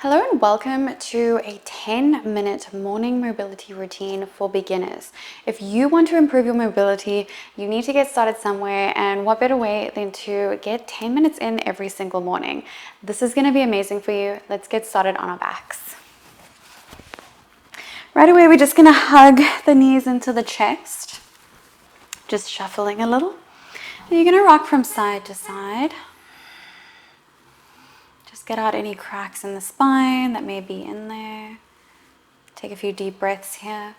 Hello and welcome to a 10-minute morning mobility routine for beginners. If you want to improve your mobility, you need to get started somewhere, and what better way than to get 10 minutes in every single morning. This is going to be amazing for you. Let's get started on our backs. Right away, we're just going to hug the knees into the chest, just shuffling a little. And you're going to rock from side to side. Just get out any cracks in the spine that may be in there. Take a few deep breaths here.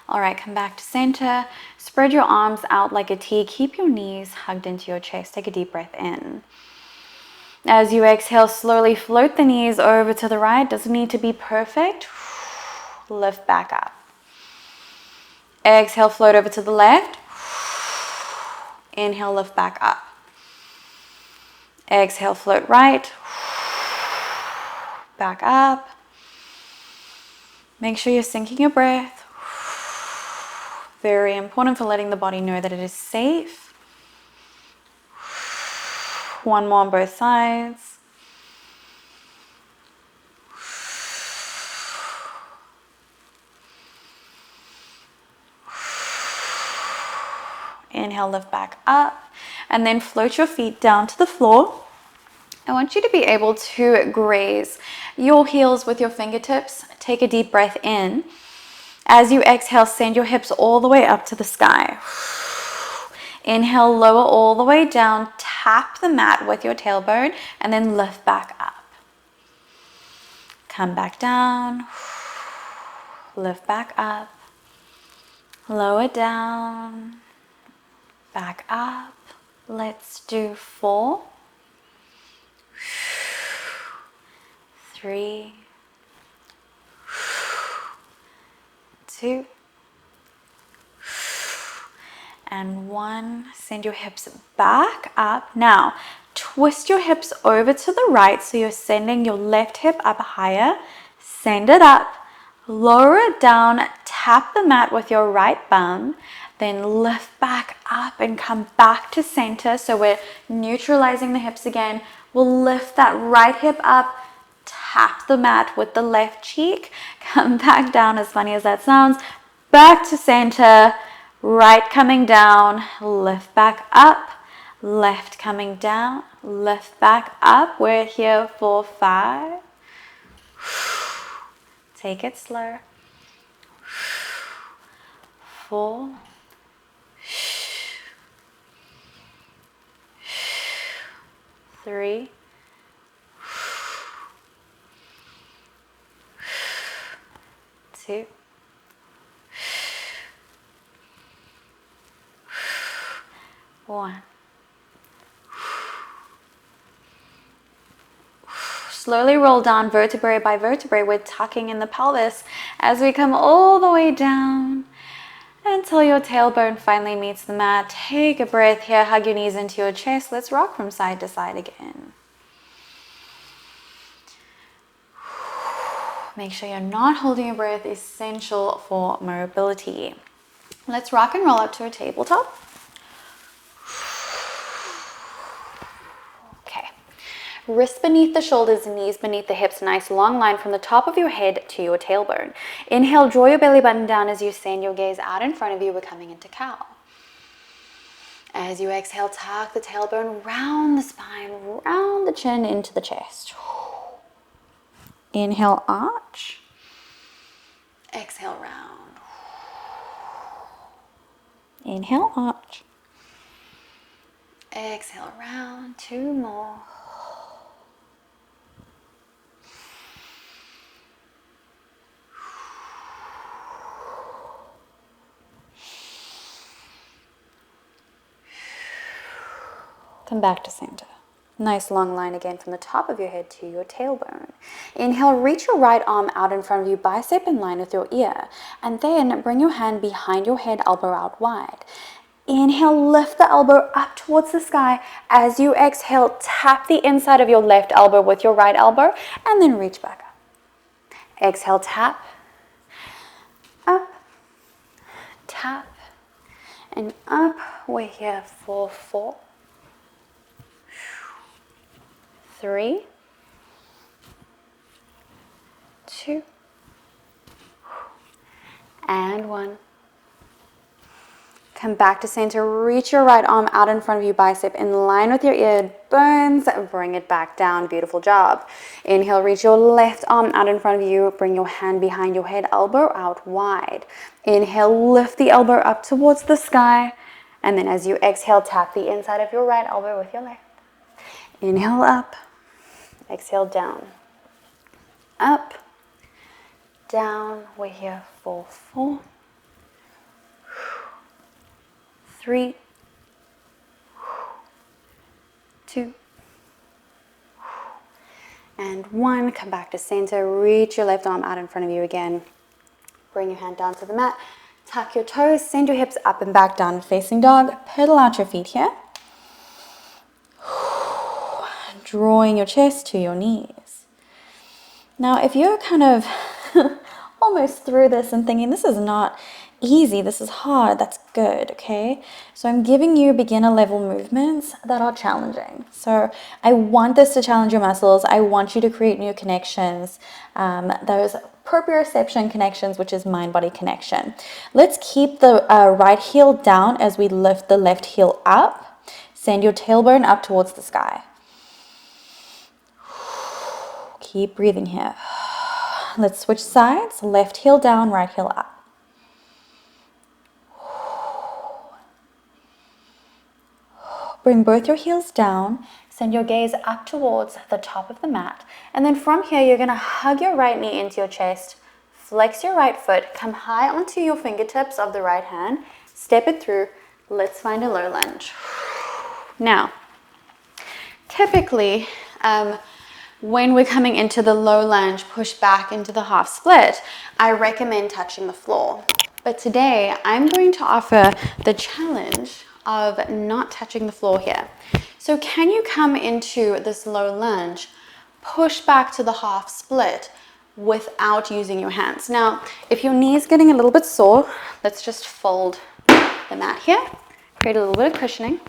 All right, come back to center. Spread your arms out like a T. Keep your knees hugged into your chest. Take a deep breath in. As you exhale, slowly float the knees over to the right. Doesn't need to be perfect. Lift back up. Exhale, float over to the left. Inhale, lift back up. Exhale, float right. Back up. Make sure you're syncing your breath. Very important for letting the body know that it is safe. One more on both sides. Inhale, lift back up. And then float your feet down to the floor. I want you to be able to graze your heels with your fingertips. Take a deep breath in. As you exhale, send your hips all the way up to the sky. Inhale, lower all the way down. Tap the mat with your tailbone and then lift back up. Come back down. Lift back up. Lower down. Back up. Let's do 4, 3, 2, and 1. Send your hips back up. Now, twist your hips over to the right so you're sending your left hip up higher. Send it up. Lower it down. Tap the mat with your right bum. Then lift back up and come back to center. So we're neutralizing the hips again. We'll lift that right hip up. Tap the mat with the left cheek. Come back down, as funny as that sounds. Back to center. Right coming down. Lift back up. Left coming down. Lift back up. We're here for 5. Take it slow. 4. 3. 2. 1. Slowly roll down vertebrae by vertebrae. We're tucking in the pelvis as we come all the way down until your tailbone finally meets the mat. Take a breath here. Hug your knees into your chest. Let's rock from side to side again. Make sure you're not holding your breath. Essential for mobility. Let's rock and roll up to a tabletop. Okay. Wrists beneath the shoulders and knees beneath the hips. Nice long line from the top of your head to your tailbone. Inhale, draw your belly button down as you send your gaze out in front of you. We're coming into cow. As you exhale, tuck the tailbone round the spine, round the chin into the chest. Inhale, arch. Exhale, round. Inhale, arch. Exhale, round. 2 more. Come back to center. Nice long line again from the top of your head to your tailbone. Inhale, reach your right arm out in front of you, bicep in line with your ear. And then bring your hand behind your head, elbow out wide. Inhale, lift the elbow up towards the sky. As you exhale, tap the inside of your left elbow with your right elbow and then reach back up. Exhale, tap, up, tap, and up. We're here for 4, 3, 2, and 1. Come back to center, reach your right arm out in front of you, bicep in line with your ear bones, bring it back down, beautiful job. Inhale, reach your left arm out in front of you, bring your hand behind your head, elbow out wide. Inhale, lift the elbow up towards the sky, and then as you exhale, tap the inside of your right elbow with your left. Inhale up, exhale down, up, down. We're here for 4, 3, 2, and 1. Come back to center. Reach your left arm out in front of you again. Bring your hand down to the mat. Tuck your toes. Send your hips up and back, down facing dog. Pedal out your feet here. Drawing your chest to your knees. Now, if you're kind of almost through this and thinking, this is not easy, this is hard, that's good, okay? So I'm giving you beginner level movements that are challenging. So I want this to challenge your muscles. I want you to create new connections, those proprioception connections, which is mind-body connection. Let's keep the right heel down as we lift the left heel up. Send your tailbone up towards the sky. Keep breathing here. Let's switch sides. Left heel down, right heel up. Bring both your heels down. Send your gaze up towards the top of the mat. And then from here, you're going to hug your right knee into your chest. Flex your right foot. Come high onto your fingertips of the right hand. Step it through. Let's find a low lunge. Now, typically, when we're coming into the low lunge, push back into the half split, I recommend touching the floor. But today, I'm going to offer the challenge of not touching the floor here. So can you come into this low lunge, push back to the half split without using your hands? Now, if your knee is getting a little bit sore, let's just fold the mat here, create a little bit of cushioning.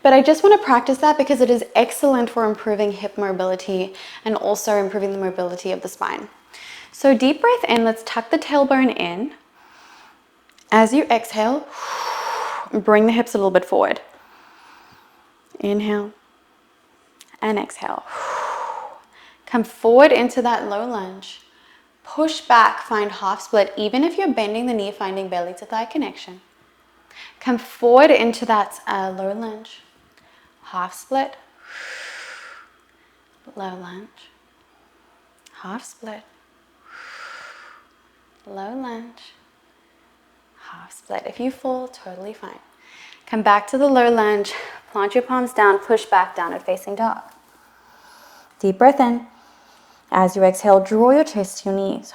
But I just want to practice that because it is excellent for improving hip mobility and also improving the mobility of the spine. So deep breath in, let's tuck the tailbone in. As you exhale, bring the hips a little bit forward. Inhale and exhale. Come forward into that low lunge. Push back, find half split. Even if you're bending the knee, finding belly to thigh connection. Come forward into that low lunge. Half split. Low lunge. Half split. Low lunge. Half split. If you fall, totally fine. Come back to the low lunge. Plant your palms down. Push back, downward facing dog. Deep breath in. As you exhale, draw your chest to your knees.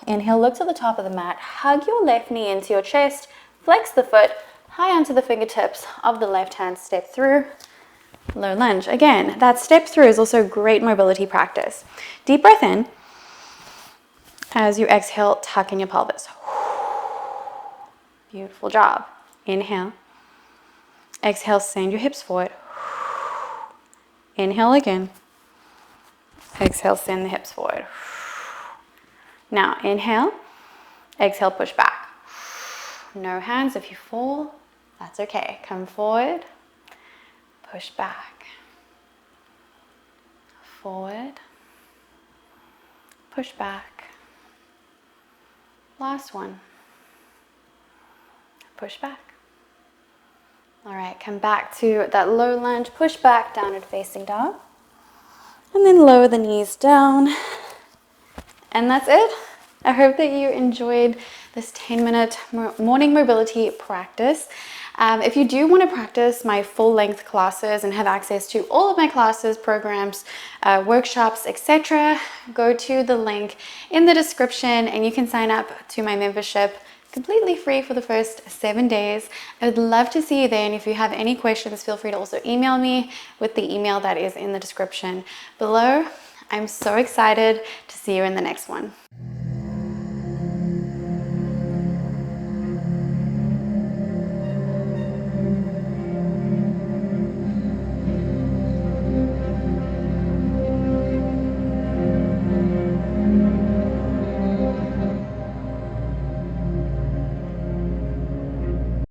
Inhale, look to the top of the mat. Hug your left knee into your chest. Flex the foot high onto the fingertips of the left hand. Step through. Low lunge. Again, that step through is also great mobility practice. Deep breath in. As you exhale, tuck in your pelvis. Beautiful job. Inhale. Exhale, send your hips forward. Inhale again. Exhale, send the hips forward. Now, inhale. Exhale, push back. No hands. If you fall, that's okay. Come forward. Push back. Forward. Push back. Last one. Push back. All right, come back to that low lunge, push back, downward facing dog. And then lower the knees down. And that's it. I hope that you enjoyed this 10-minute morning mobility practice. If you do want to practice my full-length classes and have access to all of my classes, programs, workshops, etc., go to the link in the description and you can sign up to my membership completely free for the first 7 days. I would love to see you there, and if you have any questions, feel free to also email me with the email that is in the description below. I'm so excited to see you in the next one.